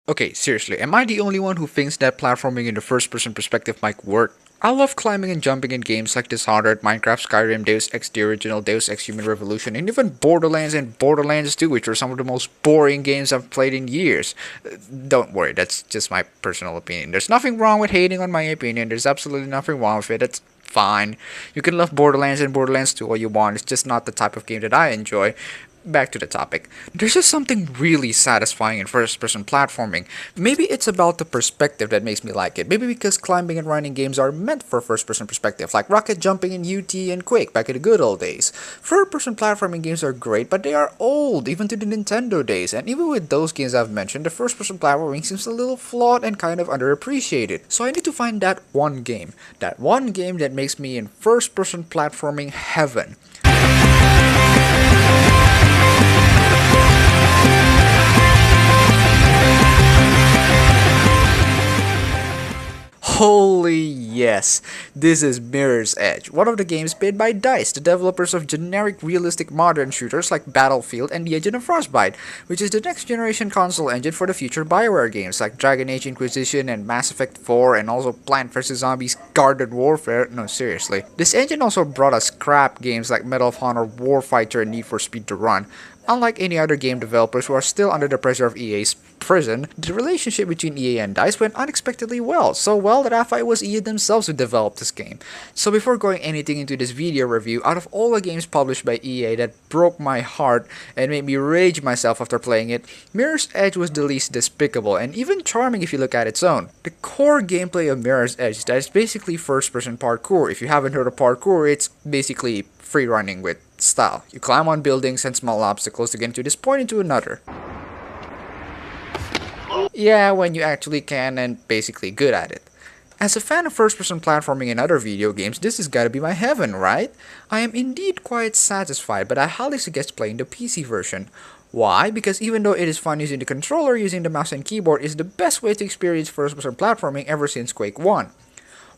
Okay, seriously, am I the only one who thinks that platforming in the first-person perspective might work? I love climbing and jumping in games like Dishonored, Minecraft, Skyrim, Deus Ex the Original, Deus Ex Human Revolution, and even Borderlands and Borderlands 2, which are some of the most boring games I've played in years. Don't worry, that's just my personal opinion. There's nothing wrong with hating on my opinion, there's absolutely nothing wrong with it, that's fine. You can love Borderlands and Borderlands 2 all you want, it's just not the type of game that I enjoy. Back to the topic. There's just something really satisfying in first person platforming. Maybe it's about the perspective that makes me like it. Maybe because climbing and running games are meant for first person perspective, like rocket jumping in UT and Quake back in the good old days. First person platforming games are great, but they are old, even to the Nintendo days, and even with those games I've mentioned, the first person platforming seems a little flawed and kind of underappreciated. So I need to find that one game that makes me in first person platforming heaven. Holy yes, this is Mirror's Edge, one of the games made by DICE, the developers of generic realistic modern shooters like Battlefield and the engine of Frostbite, which is the next generation console engine for the future BioWare games like Dragon Age Inquisition and Mass Effect 4 and also Plant vs. Zombies Garden Warfare. No, seriously. This engine also brought us crap games like Medal of Honor, Warfighter, and Need for Speed to run. Unlike any other game developers who are still under the pressure of EA's prison, the relationship between EA and DICE went unexpectedly well, so well that I thought it was EA themselves who developed this game. So before going anything into this video review, out of all the games published by EA that broke my heart and made me rage myself after playing it, Mirror's Edge was the least despicable and even charming if you look at its own. The core gameplay of Mirror's Edge is that it's basically first-person parkour. If you haven't heard of parkour, it's basically free running with style. You climb on buildings and small obstacles to get to this point into another. Yeah, when you actually can and basically good at it. As a fan of first-person platforming in other video games, this has gotta be my heaven, right? I am indeed quite satisfied, but I highly suggest playing the PC version. Why? Because even though it is fun using the controller, using the mouse and keyboard is the best way to experience first-person platforming ever since Quake 1.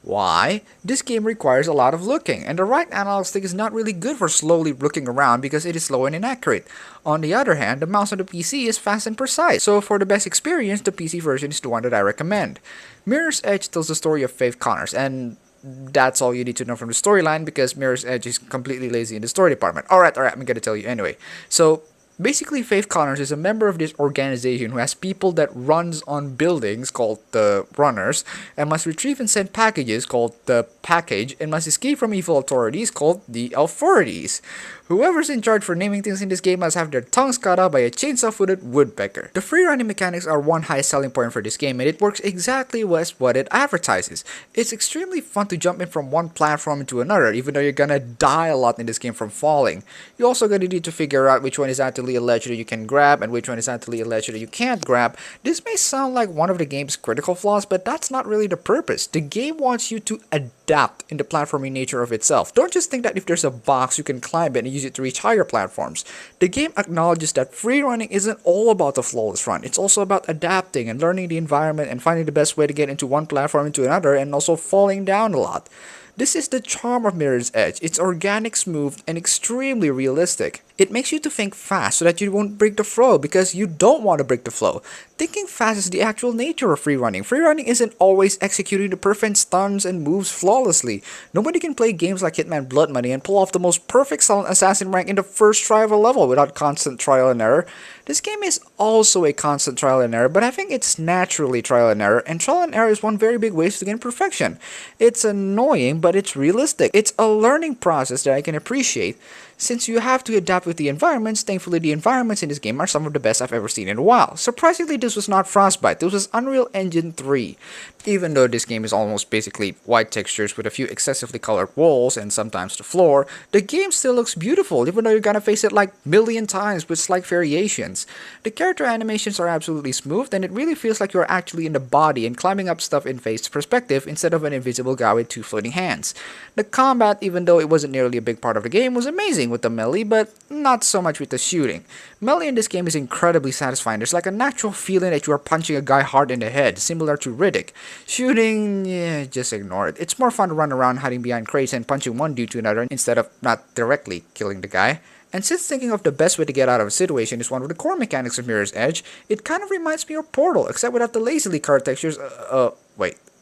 Why? This game requires a lot of looking, and the right analog stick is not really good for slowly looking around because it is slow and inaccurate. On the other hand, the mouse on the PC is fast and precise, so for the best experience, the PC version is the one that I recommend. Mirror's Edge tells the story of Faith Connors, and that's all you need to know from the storyline because Mirror's Edge is completely lazy in the story department. Alright, I'm gonna tell you anyway. So, basically, Faith Connors is a member of this organization who has people that runs on buildings called the Runners and must retrieve and send packages called the Package and must escape from evil authorities called the Authorities. Whoever's in charge for naming things in this game must have their tongues cut out by a chainsaw-footed woodpecker. The free running mechanics are one high selling point for this game and it works exactly as what it advertises. It's extremely fun to jump in from one platform into another even though you're gonna die a lot in this game from falling. You also gonna need to figure out which one is actually a ledge that you can grab and which one is actually a ledge that you can't grab. This may sound like one of the game's critical flaws, but that's not really the purpose. The game wants you to adapt in the platforming nature of itself. Don't just think that if there's a box you can climb it and use it to reach higher platforms. The game acknowledges that free running isn't all about the flawless run. It's also about adapting and learning the environment and finding the best way to get into one platform into another and also falling down a lot. This is the charm of Mirror's Edge. It's organic, smooth, and extremely realistic. It makes you to think fast so that you won't break the flow because you don't want to break the flow. Thinking fast is the actual nature of free running. Free running isn't always executing the perfect stunts and moves flawlessly. Nobody can play games like Hitman Blood Money and pull off the most perfect silent assassin rank in the first try of a level without constant trial and error. This game is also a constant trial and error, but I think it's naturally trial and error is one very big way to gain perfection. It's annoying, but it's realistic. It's a learning process that I can appreciate. Since you have to adapt with the environments, thankfully the environments in this game are some of the best I've ever seen in a while. Surprisingly, this was not Frostbite, this was Unreal Engine 3. Even though this game is almost basically white textures with a few excessively colored walls and sometimes the floor, the game still looks beautiful even though you're gonna face it like a million times with slight variations. The character animations are absolutely smooth and it really feels like you're actually in the body and climbing up stuff in phased perspective instead of an invisible guy with two floating hands. The combat, even though it wasn't nearly a big part of the game, was amazing with the melee, but not so much with the shooting. Melee in this game is incredibly satisfying. There's like a natural feeling that you are punching a guy hard in the head, similar to Riddick. Shooting, yeah, just ignore it. It's more fun to run around hiding behind crates and punching one dude to another instead of not directly killing the guy. And since thinking of the best way to get out of a situation is one of the core mechanics of Mirror's Edge, it kind of reminds me of Portal, except without the lazily card textures,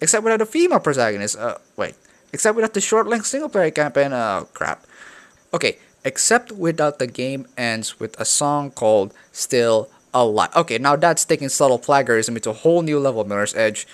except without a female protagonist, except without the short-length single-player campaign, crap. Okay, except without the game ends with a song called Still Alive. Okay, now that's taking subtle plagiarism into a whole new level of Mirror's Edge.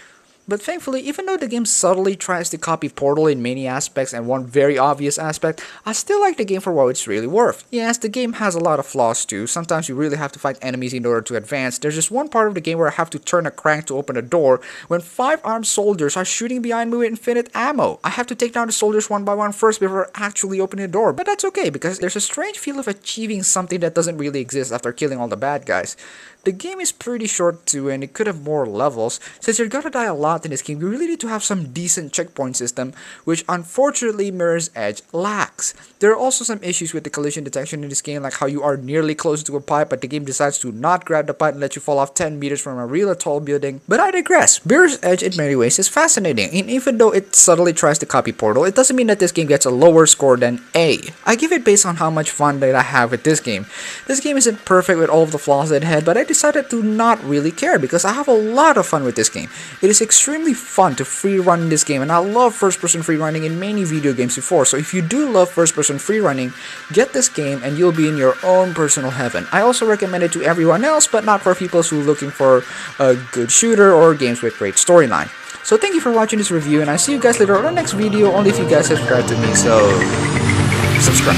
But thankfully, even though the game subtly tries to copy Portal in many aspects and one very obvious aspect, I still like the game for what it's really worth. Yes, the game has a lot of flaws too. Sometimes you really have to fight enemies in order to advance. There's just one part of the game where I have to turn a crank to open a door when 5 armed soldiers are shooting behind me with infinite ammo. I have to take down the soldiers one by one first before actually opening the door, but that's okay because there's a strange feel of achieving something that doesn't really exist after killing all the bad guys. The game is pretty short too, and it could have more levels. Since you're gonna die a lot in this game, you really need to have some decent checkpoint system, which unfortunately Mirror's Edge lacks. There are also some issues with the collision detection in this game, like how you are nearly close to a pipe, but the game decides to not grab the pipe and let you fall off 10 meters from a really tall building. But I digress. Mirror's Edge in many ways is fascinating, and even though it subtly tries to copy Portal, it doesn't mean that this game gets a lower score than A. I give it based on how much fun that I have with this game. This game isn't perfect with all of the flaws it had, but I decided to not really care because I have a lot of fun with this game. It is extremely fun to free run in this game, and I love first-person free running in many video games before, so if you do love first-person free running, get this game and you'll be in your own personal heaven. I also recommend it to everyone else, but not for people who are looking for a good shooter or games with great storyline. So thank you for watching this review, and I see you guys later on the next video, only if you guys subscribe to me, so subscribe.